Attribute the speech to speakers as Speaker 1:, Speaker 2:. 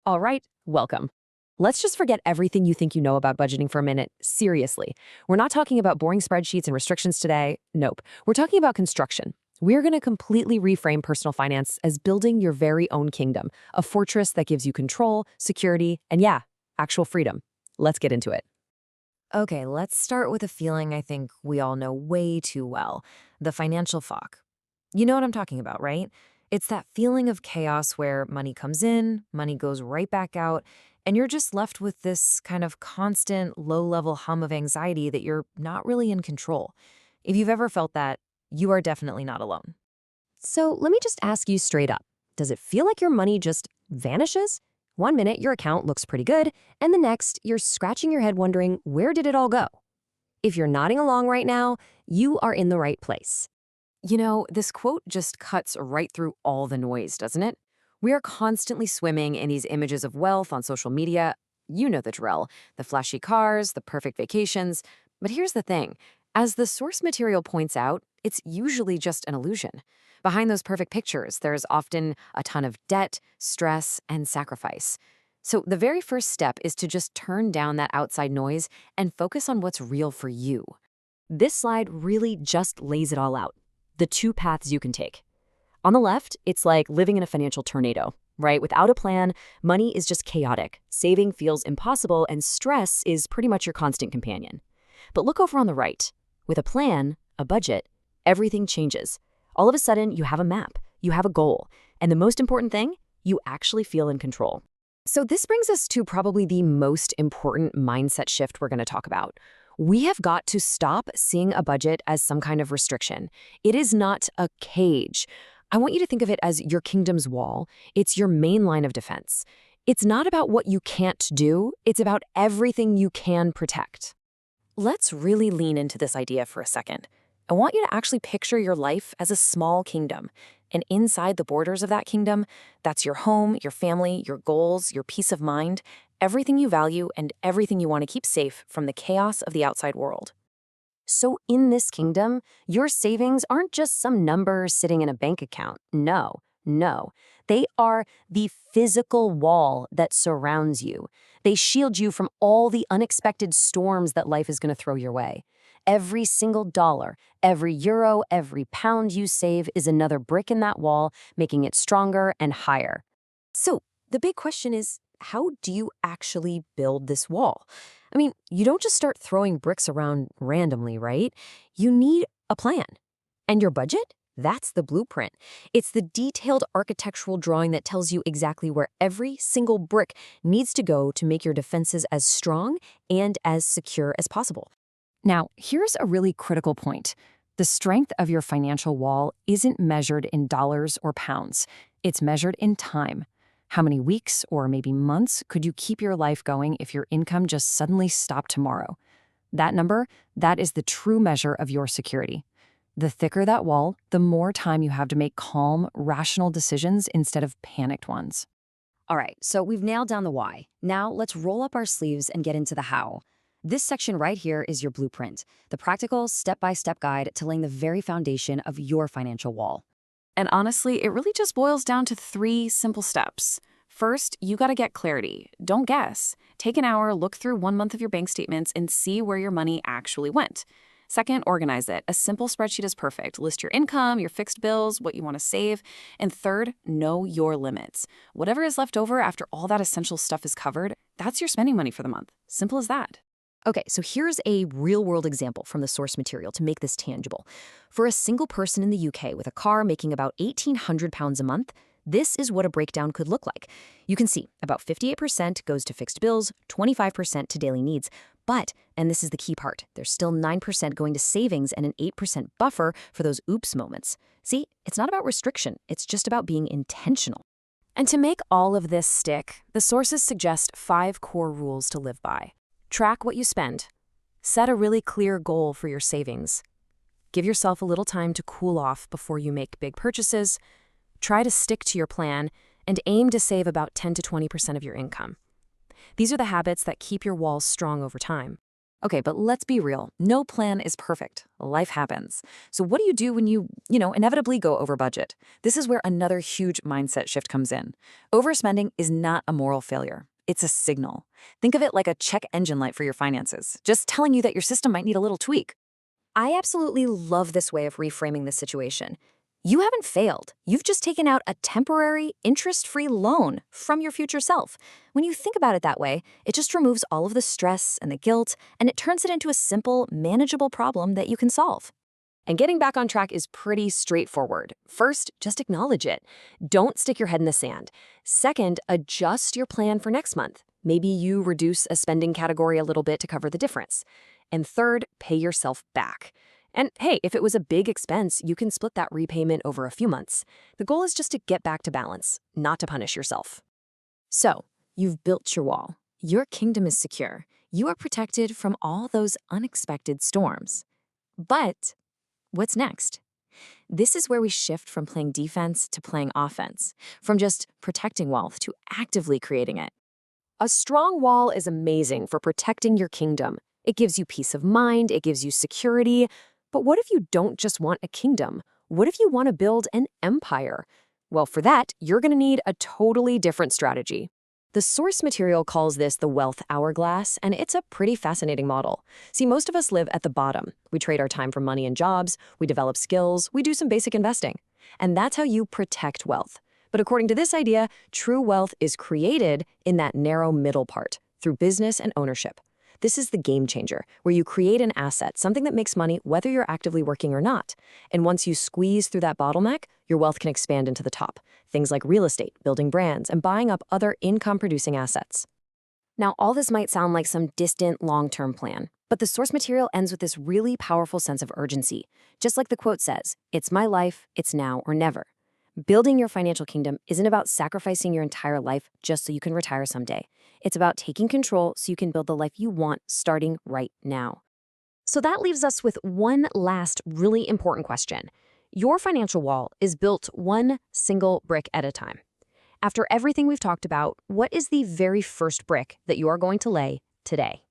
Speaker 1: All right, welcome. Let's just forget everything you think you know about budgeting for a minute. Seriously. We're not talking about boring spreadsheets and restrictions today. Nope. We're talking about construction. We're going to completely reframe personal finance as building your very own kingdom, a fortress that gives you control, security, and yeah, actual freedom. Let's get into it.
Speaker 2: Okay, let's start with a feeling I think we all know way too well, the financial fog. You know what I'm talking about, right? It's that feeling of chaos where money comes in, money goes right back out, and you're just left with this kind of constant low level hum of anxiety that you're not really in control. If you've ever felt that, you are definitely not alone.
Speaker 1: So let me just ask you straight up. Does it feel like your money just vanishes? One minute your account looks pretty good, and the next you're scratching your head wondering, where did it all go? If you're nodding along right now, you are in the right place. You know, this quote just cuts right through all the noise, doesn't it? We are constantly swimming in these images of wealth on social media. You know the drill, the flashy cars, the perfect vacations. But here's the thing. As the source material points out, it's usually just an illusion. Behind those perfect pictures, there's often a ton of debt, stress, and sacrifice. So the very first step is to just turn down that outside noise and focus on what's real for you. This slide really just lays it all out. The two paths you can take. On the left, it's like living in a financial tornado, right? Without a plan, money is just chaotic. Saving feels impossible, and stress is pretty much your constant companion. But look over on the right. With a plan, a budget, everything changes. All of a sudden, you have a map, you have a goal, and the most important thing, you actually feel in control. So this brings us to probably the most important mindset shift we're going to talk about. We have got to stop seeing a budget as some kind of restriction. It is not a cage. I want you to think of it as your kingdom's wall. It's your main line of defense. It's not about what you can't do, it's about everything you can protect. Let's really lean into this idea for a second. I want you to actually picture your life as a small kingdom. And inside the borders of that kingdom, that's your home, your family, your goals, your peace of mind, everything you value and everything you want to keep safe from the chaos of the outside world. So in this kingdom, your savings aren't just some number sitting in a bank account. No, no. They are the physical wall that surrounds you. They shield you from all the unexpected storms that life is going to throw your way. Every single dollar, every euro, every pound you save is another brick in that wall, making it stronger and higher. So the big question is, how do you actually build this wall? I mean, you don't just start throwing bricks around randomly, right? You need a plan. And your budget? That's the blueprint. It's the detailed architectural drawing that tells you exactly where every single brick needs to go to make your defenses as strong and as secure as possible. Now, here's a really critical point. The strength of your financial wall isn't measured in dollars or pounds. It's measured in time. How many weeks or maybe months could you keep your life going if your income just suddenly stopped tomorrow? That number, that is the true measure of your security. The thicker that wall, the more time you have to make calm, rational decisions instead of panicked ones. All right, so we've nailed down the why. Now let's roll up our sleeves and get into the how. This section right here is your blueprint, the practical step-by-step guide to laying the very foundation of your financial wall. And honestly, it really just boils down to 3 simple steps. First, you gotta get clarity. Don't guess. Take an hour, look through 1 month of your bank statements, and see where your money actually went. Second, organize it. A simple spreadsheet is perfect. List your income, your fixed bills, what you want to save. And third, know your limits. Whatever is left over after all that essential stuff is covered, that's your spending money for the month. Simple as that. Okay, so here's a real-world example from the source material to make this tangible. For a single person in the UK with a car making about £1,800 a month, this is what a breakdown could look like. You can see about 58% goes to fixed bills, 25% to daily needs. But, and this is the key part, there's still 9% going to savings and an 8% buffer for those oops moments. See, it's not about restriction, it's just about being intentional. And to make all of this stick, the sources suggest 5 core rules to live by. Track what you spend. Set a really clear goal for your savings. Give yourself a little time to cool off before you make big purchases. Try to stick to your plan and aim to save about 10 to 20% of your income. These are the habits that keep your walls strong over time.
Speaker 2: Okay, but let's be real. No plan is perfect. Life happens. So what do you do when you inevitably go over budget? This is where another huge mindset shift comes in. Overspending is not a moral failure. It's a signal. Think of it like a check engine light for your finances, just telling you that your system might need a little tweak.
Speaker 1: I absolutely love this way of reframing the situation. You haven't failed. You've just taken out a temporary, interest-free loan from your future self. When you think about it that way, it just removes all of the stress and the guilt, and it turns it into a simple, manageable problem that you can solve. And getting back on track is pretty straightforward. First, just acknowledge it. Don't stick your head in the sand. Second, adjust your plan for next month. Maybe you reduce a spending category a little bit to cover the difference. And third, pay yourself back. And hey, if it was a big expense, you can split that repayment over a few months. The goal is just to get back to balance, not to punish yourself.
Speaker 2: So, you've built your wall. Your kingdom is secure. You are protected from all those unexpected storms. But what's next? This is where we shift from playing defense to playing offense, from just protecting wealth to actively creating it.
Speaker 1: A strong wall is amazing for protecting your kingdom. It gives you peace of mind, it gives you security. But what if you don't just want a kingdom? What if you want to build an empire? Well, for that, you're going to need a totally different strategy. The source material calls this the wealth hourglass, and it's a pretty fascinating model. See, most of us live at the bottom. We trade our time for money and jobs, we develop skills, we do some basic investing. And that's how you protect wealth. But according to this idea, true wealth is created in that narrow middle part, through business and ownership. This is the game changer, where you create an asset, something that makes money whether you're actively working or not. And once you squeeze through that bottleneck, your wealth can expand into the top. Things like real estate, building brands, and buying up other income-producing assets. Now, all this might sound like some distant, long-term plan, but the source material ends with this really powerful sense of urgency. Just like the quote says, "It's my life, it's now or never." Building your financial kingdom isn't about sacrificing your entire life just so you can retire someday. It's about taking control so you can build the life you want starting right now. So that leaves us with one last really important question. Your financial wall is built one single brick at a time. After everything we've talked about, what is the very first brick that you are going to lay today?